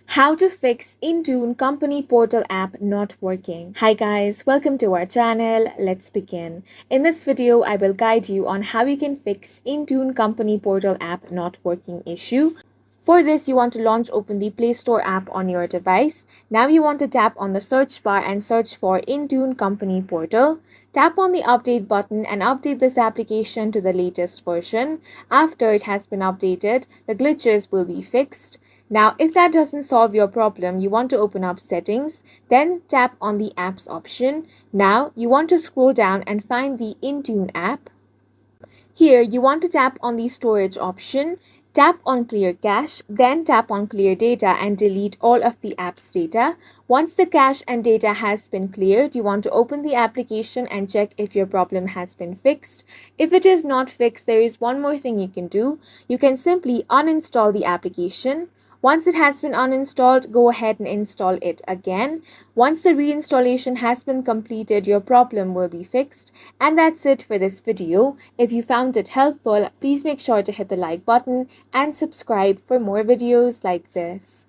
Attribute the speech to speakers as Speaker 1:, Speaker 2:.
Speaker 1: How to fix Intune Company Portal app not working. Hi guys, welcome to our channel. Let's begin. In this video, I will guide you on how you can fix Intune Company Portal app not working issue. For this, you want to open the Play Store app on your device. Now you want to tap on the search bar and search for Intune Company Portal. Tap on the update button and update this application to the latest version. After it has been updated, the glitches will be fixed. Now, if that doesn't solve your problem, you want to open up settings, then tap on the apps option. Now, you want to scroll down and find the Intune app. Here, you want to tap on the storage option, tap on clear cache, then tap on clear data and delete all of the app's data. Once the cache and data has been cleared, you want to open the application and check if your problem has been fixed. If it is not fixed, there is one more thing you can do. You can simply uninstall the application. Once it has been uninstalled, go ahead and install it again. Once the reinstallation has been completed, your problem will be fixed. And that's it for this video. If you found it helpful, please make sure to hit the like button and subscribe for more videos like this.